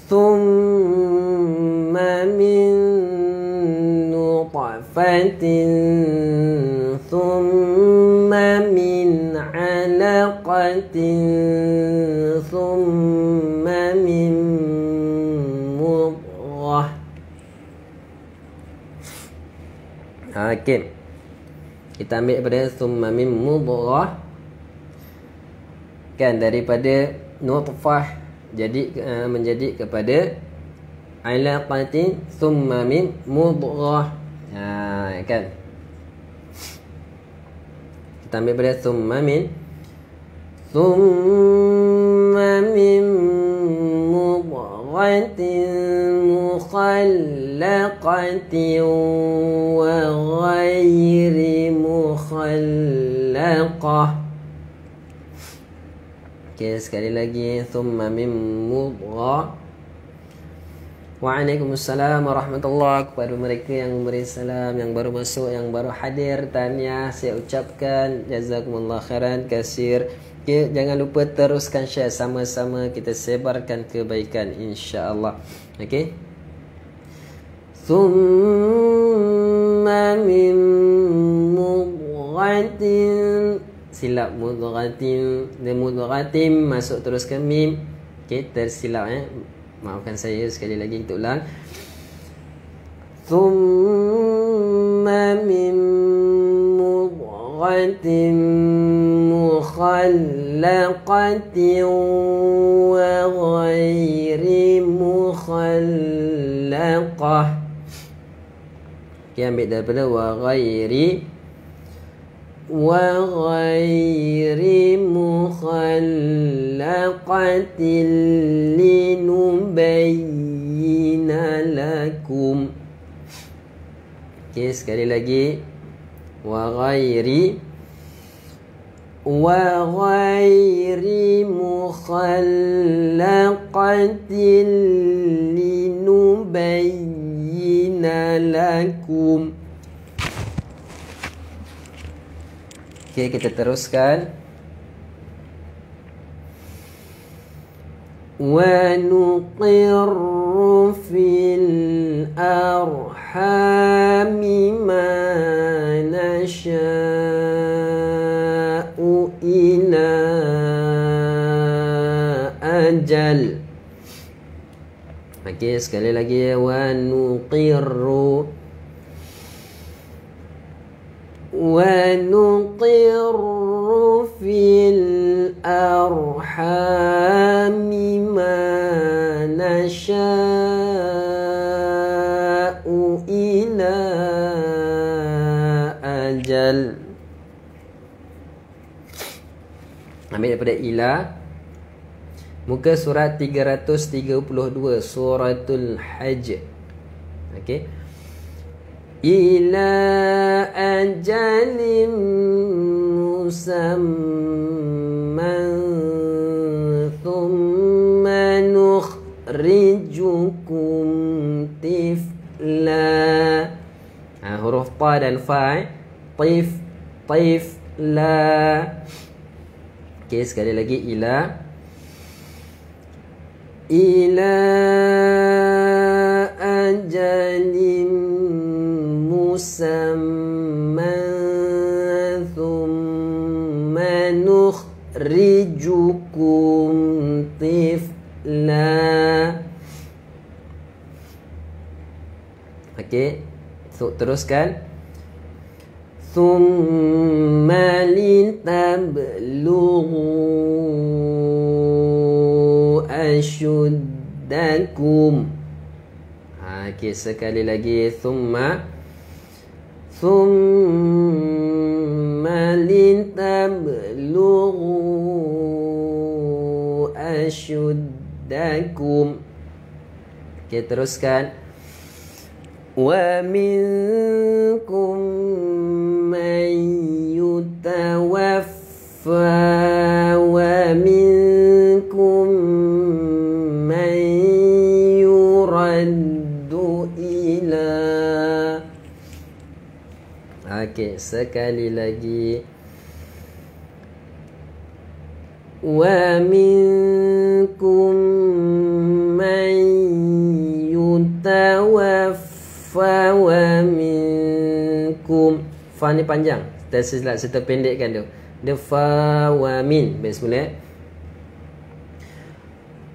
S1: thumma min nutfatin thumma min alaqatin thumma min mudghah. Okay, kita ambil daripada thumma min mudghah, kan, daripada nutfah jadi menjadi kepada alaqatin thumma min mudghah. Kan, kita ambil daripada thumma min mudghatin mukhallaqatin wa ghairi mukhallaqah. Okay, sekali lagi thumma min mudghah. Waalaikumsalam warahmatullahi. Kepada mereka yang memberi salam, yang baru masuk, yang baru hadir, tahniah saya ucapkan jazakumullah khairan kasir. Okay, jangan lupa teruskan share, sama-sama kita sebarkan kebaikan insya-Allah. Okey, thumma min mudghatin, silap mudghatin, dan mudghatin masuk terus ke mim. Okey, tersilap maafkan saya, sekali lagi kita ulang. Thumma min mudghatin mukhallaqatin wa ghairi mukhallaqah. Okay, ambil daripada wa ghairi mukhallaqatin linubayyina lakum. Okay, sekali lagi wa ghairi mukhallaqatin linubayyina lakum. Okay, kita teruskan. Wa nuqirru fil arhami ma nasha'u ila ajal. Okay, sekali lagi. Wa nuqirru fil arhami ma nasha'u ila ajal. Ambil daripada ila, muka surat 332 suratul hajj. Okey, ila ajalin musamman thumma nukhrijukum tifla. Huruf ta dan fa. Tifla. Okey, sekali lagi ila ajalin musamman thumma nukhrijukum tifla. Okey, teruskan. Thumma litablughu ashuddakum. Okey, sekali lagi. Thumma litablughu ashuddakum. Okey, teruskan. Wa minkum man yutawaffa wa minkum man yuraddu ila. Okey, sekali lagi. Wa minkum man yutawaffa wa minkum. Fa ni panjang, saya terpendekkan dia. Dia fa wa min. Baik, semula.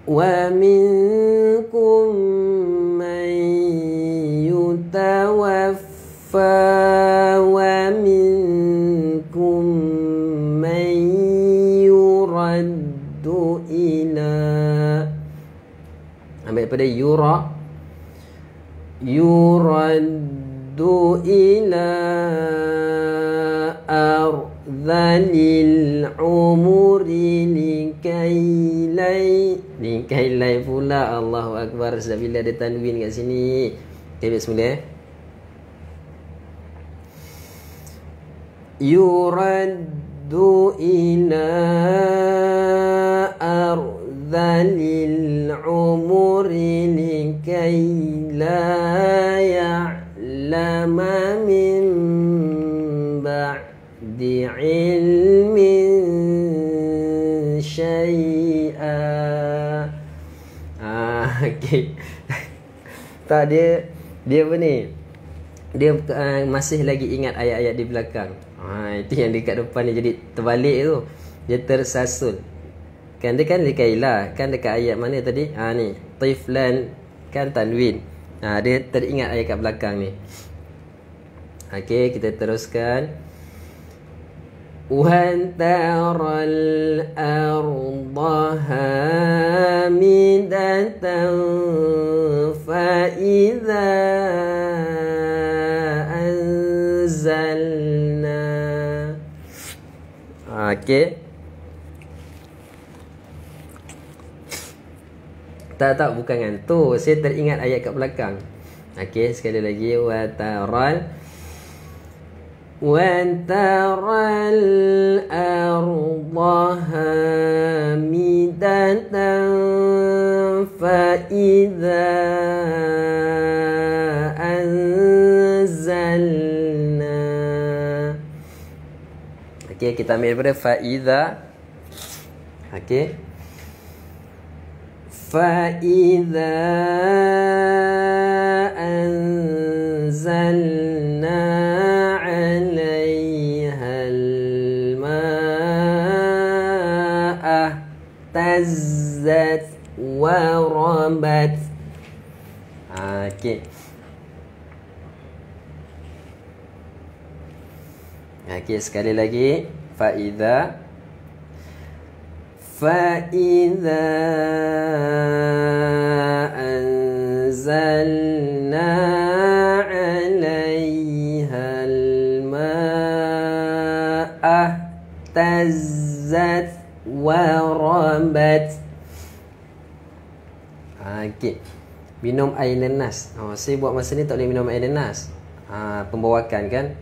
S1: Wa minkum man yutawaffa wa minkum man yuraddu ila. Ambil pada yuraddu ila ardhalil umuri likailai pula. Allahu Akbar. Sebab bila ada tanwin kat sini. Okay, bismillah. Yuraddu ila ardhalil umuri likailai ya'lama min ba'di ilmin syai'a. Okay. Tak, dia apa ni? Dia masih lagi ingat ayat-ayat di belakang. Itu yang dekat depan ni jadi terbalik tu. Dia tersasul. Kan dia kan likailah. Kan dekat ayat mana tadi? Ni tiflan kan tanwin. Dia teringat ayat kat belakang ni. Okey, kita teruskan. Wan taral arda hamidatan fa idza anzalna. Okey. Tak, bukan ngantuk. Saya teringat ayat kat belakang. Okey, sekali lagi. Wa taral arda hamidatan fa idza anzalna. Okey, kita ambil daripada fa idza. Okey. فَإِذَا أَنزَلْنَا عَلَيْهَا الْمَاءَ اهْتَزَّتْ وَرَبَتْ. Okey. Okey, sekali lagi. فَإِذَا أنزلنا عليها الماء اهتزت وربت. Okey. Minum air nanas. Saya buat masa ni tak boleh minum air nanas. Pembawakan kan.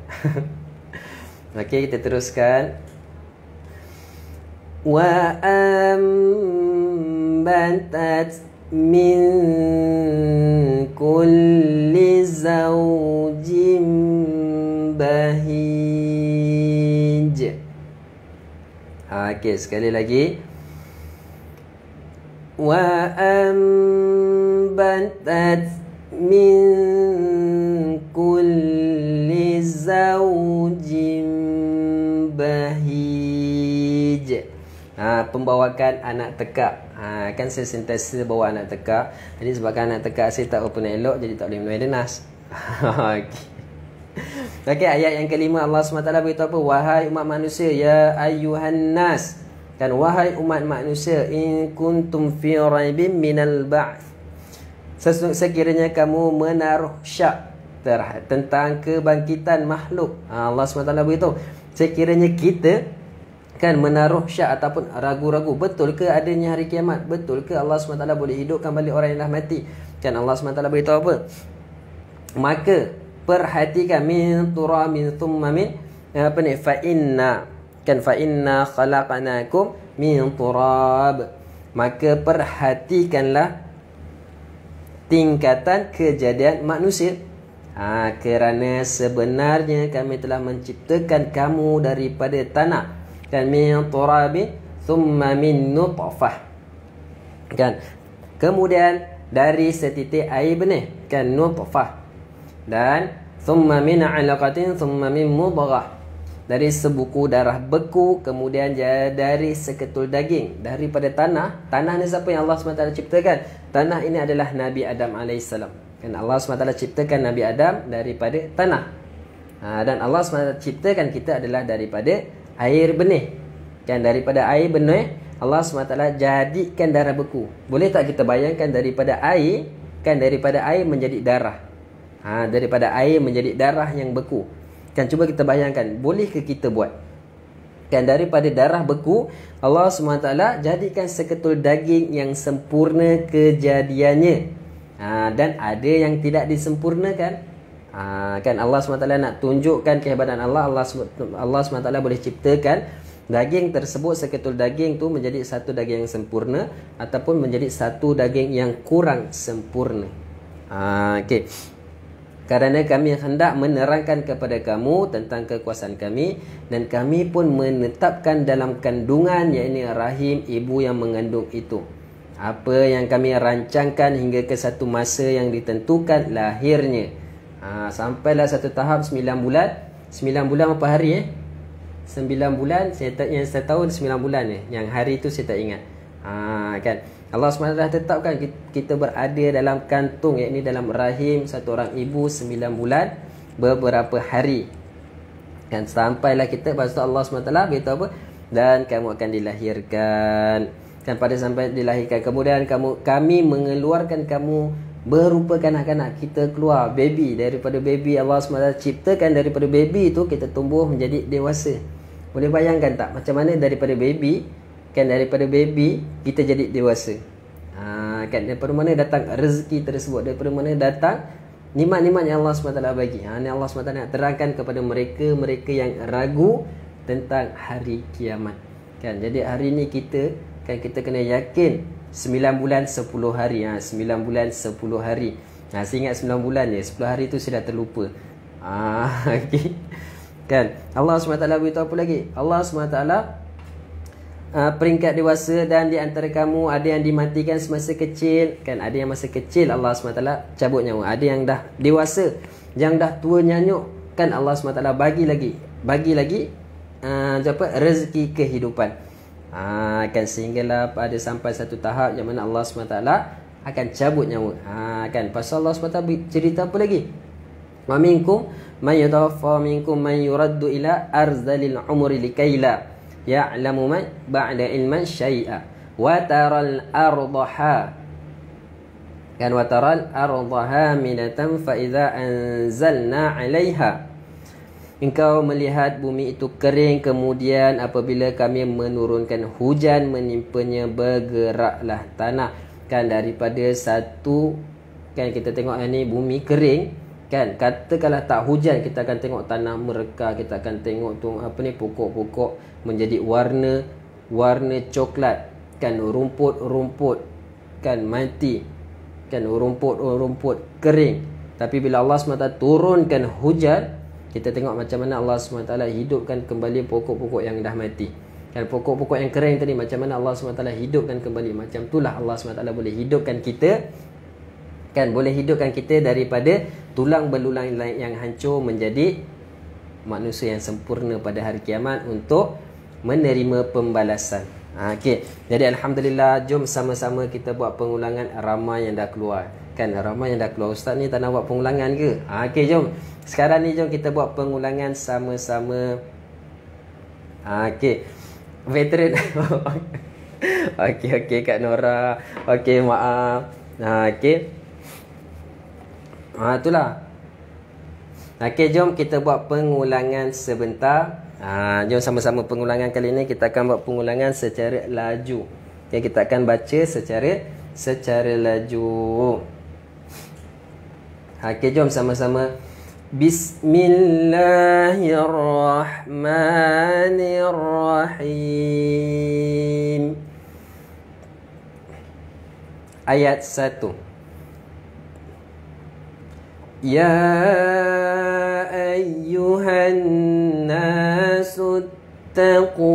S1: Okey, kita teruskan. Wa ambatat min kulli zawjin bahij. Okey, sekali lagi. Wa ambatat min kulli zawjin bahij. Pembawakan anak tekak. Kan saya sentiasa bawa anak tekak. Jadi sebabkan anak tekak saya tak berapa nak elok, jadi tak boleh minum air denas. Okey, ayat yang kelima Allah SWT beritahu apa? Wahai umat manusia, ya ayyuhan nas. Kan, wahai umat manusia, in kuntum fi raibin minal ba'th. Sekiranya kamu menaruh syak tentang kebangkitan makhluk. Allah SWT beritahu, sekiranya kita kan menaruh syak ataupun ragu-ragu, betul ke adanya hari kiamat? Betul ke Allah SWT boleh hidupkan balik orang yang dah mati? Kan Allah SWT beritahu apa? Maka perhatikan min turabin thumma min fa inna khalaqnakum min turab. Maka perhatikanlah tingkatan kejadian manusia. Kerana sebenarnya kami telah menciptakan kamu daripada tanah. Kan, min turabin thumma min nutfah. Kan, kemudian dari setitik air benih, kan, nutfah. Dan thumma min 'alaqatin thumma min mudghah. Dari sebuku darah beku, kemudian dari seketul daging daripada tanah. Tanah ni siapa yang Allah SWT ciptakan? Tanah ini adalah Nabi Adam AS. Kan, Allah SWT ciptakan Nabi Adam daripada tanah. Dan Allah SWT ciptakan kita adalah daripada air benih. Kan, daripada air benih Allah SWT jadikan darah beku. Boleh tak kita bayangkan daripada air, kan, daripada air menjadi darah. Daripada air menjadi darah yang beku. Kan, cuba kita bayangkan, boleh ke kita buat? Kan, daripada darah beku Allah SWT jadikan seketul daging yang sempurna kejadiannya. Dan ada yang tidak disempurnakan. Kan, Allah SWT nak tunjukkan kehebatan Allah. Allah SWT boleh ciptakan daging tersebut, seketul daging tu menjadi satu daging yang sempurna ataupun menjadi satu daging yang kurang sempurna. Okey. Kerana kami hendak menerangkan kepada kamu tentang kekuasaan kami, dan kami pun menetapkan dalam kandungan, iaitu rahim ibu yang mengandung itu, apa yang kami rancangkan hingga ke satu masa yang ditentukan lahirnya. Sampailah satu tahap 9 bulan. 9 bulan berapa hari 9 bulan, yang saya tahu 9 bulan yang hari tu saya tak ingat. Kan, Allah SWT dah tetapkan kita berada dalam kantung, iaitu dalam rahim satu orang ibu 9 bulan beberapa hari. Kan, sampailah kita, lepas tu Allah SWT beritahu apa? Dan kamu akan dilahirkan. Kan, pada sampai dilahirkan, kemudian kami mengeluarkan kamu berupa kanak-kanak. Kita keluar baby. Daripada baby Allah SWT ciptakan, daripada baby itu kita tumbuh menjadi dewasa. Boleh bayangkan tak macam mana daripada baby? Kan, daripada baby kita jadi dewasa. Kan, daripada mana datang rezeki tersebut? Daripada mana datang nikmat-nikmat yang Allah SWT bagi? Ni Allah SWT nak terangkan kepada mereka yang ragu tentang hari kiamat. Kan, jadi hari ni kita kena yakin 9 bulan 10 hari. 9 bulan 10 hari. Saya ingat 9 bulan je, 10 hari tu sudah terlupa. Okay. Kan, Allah SWT beritahu apa lagi? Allah SWT peringkat dewasa, dan di antara kamu ada yang dimatikan semasa kecil. Kan, ada yang masa kecil Allah SWT cabut nyawa. Ada yang dah dewasa, yang dah tua nyanyuk. Kan, Allah SWT bagi lagi rezeki kehidupan. Kan, sehinggalah pada sampai satu tahap yang mana Allah SWT akan cabut nyawa. Kan, pasal Allah SWT cerita apa lagi? Wa minkum man yatawaffa minkum man yuraddu ila arzalil umri likaila ya'lamu man ba'da ilman syai'a wa taral ardaha. Kan, wa taral ardaha minatan fa idza anzalna 'alaiha. Engkau melihat bumi itu kering, kemudian apabila kami menurunkan hujan menimpanya, bergeraklah tanah. Kan, daripada satu, kan kita tengok ni bumi kering, Kan, katakanlah tak hujan, kita akan tengok tanah mereka, kita akan tengok tu pokok-pokok menjadi warna coklat, kan, rumput-rumput kan mati, kan, rumput kering. Tapi bila Allah SWT turunkan hujan, kita tengok macam mana Allah SWT hidupkan kembali pokok-pokok yang dah mati. Kan, pokok-pokok yang kering tadi, macam mana Allah SWT hidupkan kembali. Macam itulah Allah SWT boleh hidupkan kita, kan, boleh hidupkan kita daripada tulang belulang yang hancur menjadi manusia yang sempurna pada hari kiamat untuk menerima pembalasan. Okey. Jadi alhamdulillah, jom sama-sama kita buat pengulangan ramai yang dah keluar. Kan, ramai yang dah keluar. Ustaz ni tak nak buat pengulangan ke? Okey, jom. Sekarang ni jom kita buat pengulangan sama-sama. Okey. Veteran. Okey Kak Nora. Okey, maaf. Okey. Itulah. Okey, jom kita buat pengulangan sebentar. Jom sama-sama pengulangan kali ini. Kita akan buat pengulangan secara laju. Okay, kita akan baca secara laju. Okey, jom sama-sama. Bismillahirrahmanirrahim. Ayat 1. Ya ayyuhan nasu ittaqu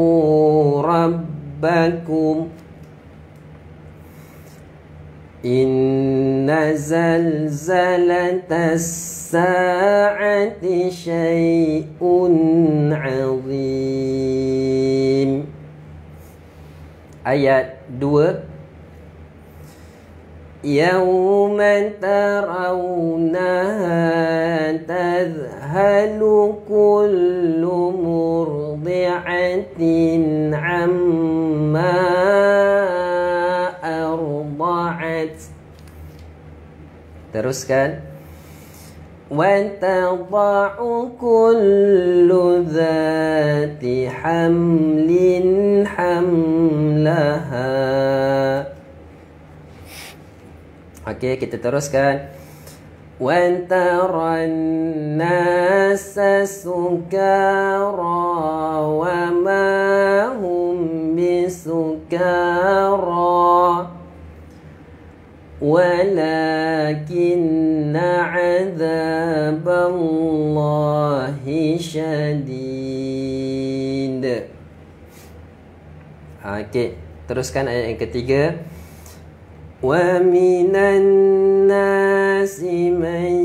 S1: rabbakum inna zalzalatas sa'ati syai'un 'azim. Ayat 2. Yawma tarawnaha tadhalu kullu murdi'atin amma arda'at. Teruskan. Wa tada'u kullu dhati hamlin hamlaha. Okey, kita teruskan. Wa taran nasa sukara wa ma hum bisukara walakinna 'adzaballahi syadid. Okey, teruskan ayat yang ketiga. Wa minan nasi man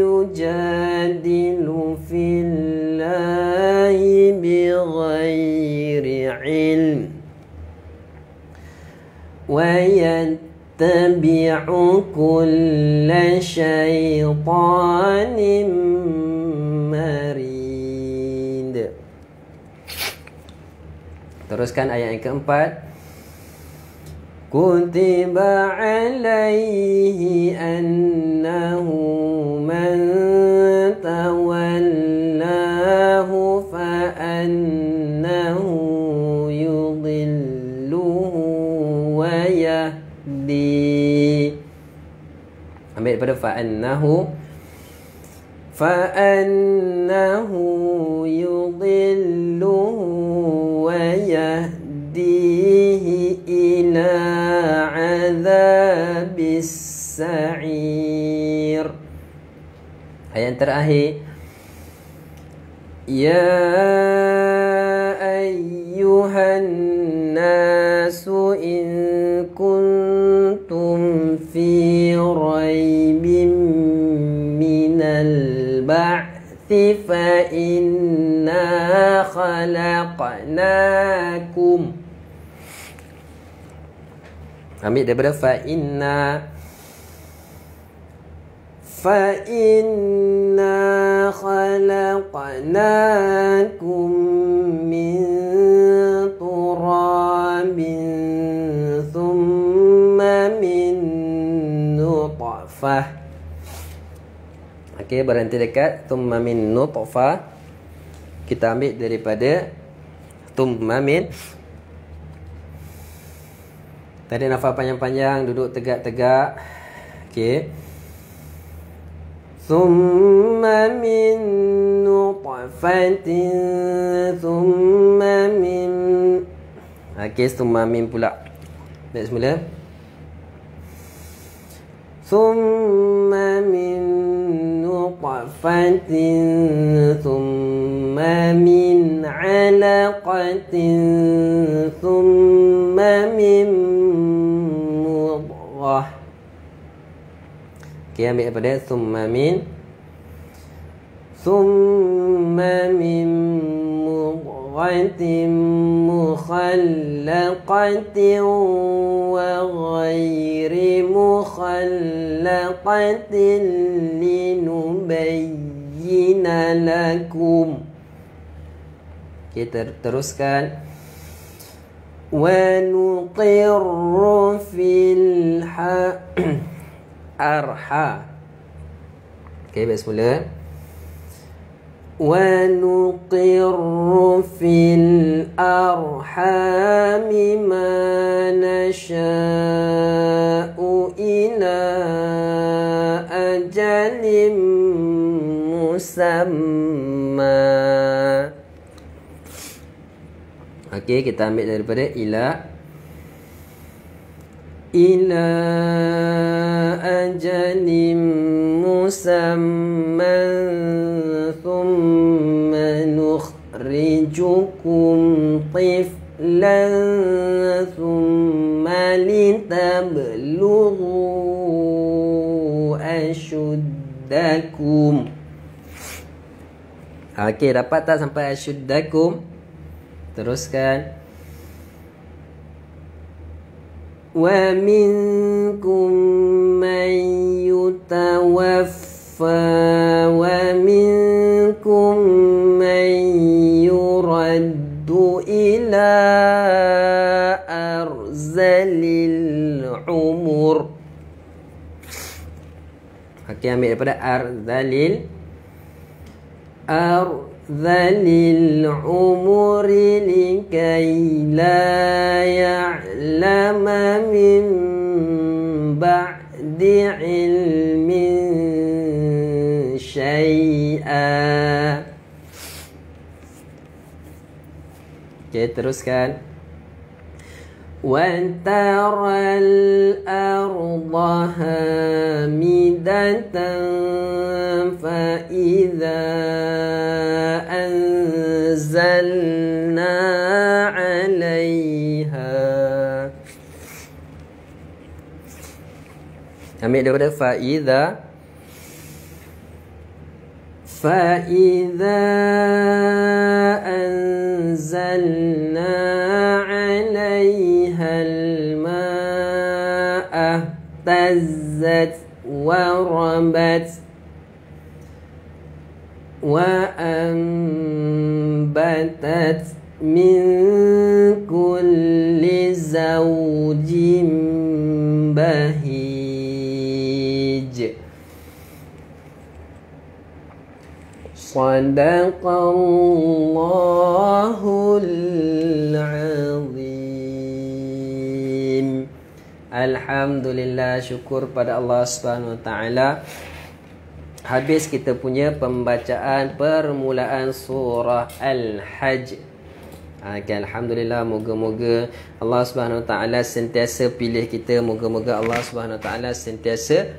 S1: yujadilu fillahi bighairi ilm wa yattabi'u kulla syaitanin marid. Teruskan ayat yang keempat. Kutiba alaihi annahu man tawallahu fa annahu yudhilluhu wa yahdi. Ambil daripada fa annahu yudhilluhu wa yahdihi ila azabis sa'ir. Ayat terakhir. Ya ayyuhan nasu in kuntum fi raibin minal ba'thi fa inna khalaqnakum. Ambil daripada fa inna khalaqnakum min turabin thumma min nutfah. Okey, berhenti dekat thumma min nutfah. Kita ambil daripada thumma min. Tarik nafas panjang-panjang, duduk tegak-tegak. Okey. Thumma min nutfatin, thumma min. Okey, thumma min pula. Baik, semula. Thumma min nutfatin, thumma min alaqatin, thumma min mudghah. Okey, ambil daripada thumma min mudghatin mukhallaqatin wa ghairi mukhallaqatin linubayyina lakum. Kita teruskan. Wa nuqirru fil arha. Okey, baik, semula. Wa nuqirru fil arhami ma nasha'u ila ajalin musamma. Okey, kita ambil daripada ila ajalin musamman thumma nukhrijukum tiflan thumma litablughu ashuddakum. Okey, dapat tak sampai ashuddakum? Teruskan. Wa minkum man yutawaffa wa minkum man yuraddu ila arzalil umur. Okey, ambil daripada arzalil umuri likai la ya'lama min ba'di ilmin syai'a. Okey, teruskan. Wa taral arda hamidatan fa idza anzalna 'alaiha. Ambil daripada fa idza anzalna 'alaiha al-ma'a tazzat wa rabat wa ambatat min kulli zawjin bahij. Sadaqallahul azim. Alhamdulillah, syukur pada Allah Subhanahu wa taala. Habis kita punya pembacaan permulaan surah Al-Hajj. Okay, alhamdulillah, moga-moga Allah Subhanahu wa taala sentiasa pilih kita, moga-moga Allah Subhanahu wa taala sentiasa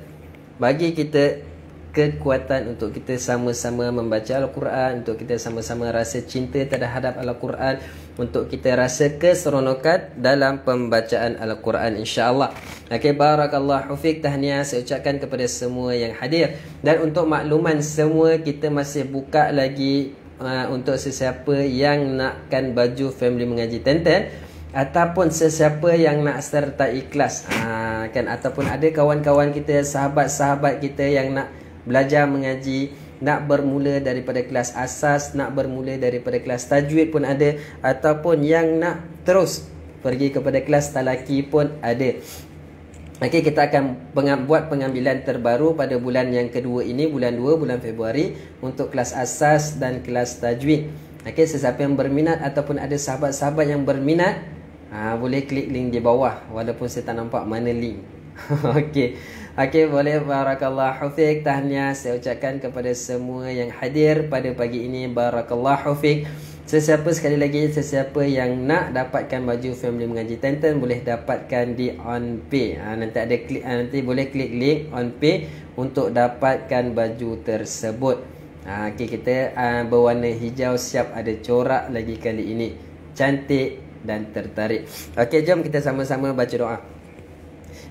S1: bagi kita kekuatan untuk kita sama-sama membaca Al-Quran, untuk kita sama-sama rasa cinta terhadap Al-Quran, untuk kita rasa keseronokan dalam pembacaan Al-Quran, insya-Allah. Okey, barakallahu fiik, tahniah saya ucapkan kepada semua yang hadir. Dan untuk makluman semua, kita masih buka lagi untuk sesiapa yang nakkan baju family mengaji Tenten, ataupun sesiapa yang nak serta ikhlas, kan, ataupun ada kawan-kawan kita, sahabat-sahabat kita yang nak belajar mengaji, nak bermula daripada kelas asas, nak bermula daripada kelas tajwid pun ada, ataupun yang nak terus pergi kepada kelas talaki pun ada. Okey, kita akan buat pengambilan terbaru pada bulan yang kedua ini, bulan 2, bulan Februari, untuk kelas asas dan kelas tajwid. Okey, sesiapa yang berminat ataupun ada sahabat-sahabat yang berminat, boleh klik link di bawah, walaupun saya tak nampak mana link. Okey, Okey, boleh. Barakallahu fiik. Tahniah saya ucapkan kepada semua yang hadir pada pagi ini. Barakallahu fiik. Sesiapa yang nak dapatkan baju family mengaji Tenten boleh dapatkan di On Pay. Nanti ada klik, nanti boleh klik link On Pay untuk dapatkan baju tersebut. Okey, kita berwarna hijau, siap ada corak lagi kali ini. Cantik dan tertarik. Okey, jom kita sama-sama baca doa.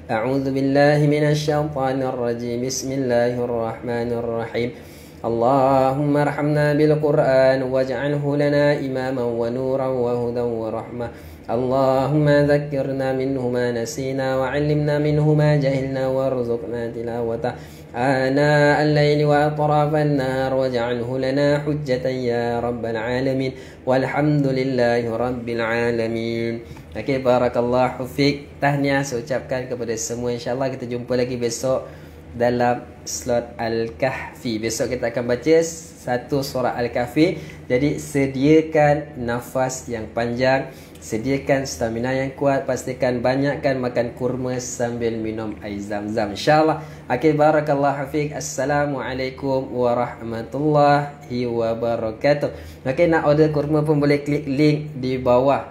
S1: A'udzu billahi minasyaitonir rajim. Bismillahirrahmanirrahim. Allahumma arhamna bil Qur'an waj'alhu lana imaman wa nuran wa hudan wa rahmah. Allahumma dhakkirna minhu ma nasina wa 'allimna minhu ma jahilna warzuqna tilawatah ana al-layli wa atrafan nahar waj'alhu lana hujjatan ya rabbal alamin walhamdulillahi rabbil alamin. Okey, barakallahu fiik. Tahniah saya ucapkan kepada semua. InsyaAllah kita jumpa lagi besok dalam slot Al-Kahfi. Besok kita akan baca satu surah Al-Kahfi. Jadi sediakan nafas yang panjang, sediakan stamina yang kuat, pastikan banyakkan makan kurma sambil minum air zam-zam, insyaAllah. Okey, barakallahu fiik. Assalamualaikum warahmatullahi wabarakatuh. Okey, nak order kurma pun boleh klik link di bawah,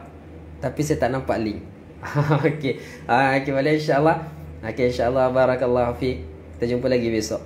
S1: tapi saya tak nampak link. Okey, okey, boleh insyaAllah. Okey, insyaAllah. Barakallahu fiik. Kita jumpa lagi besok.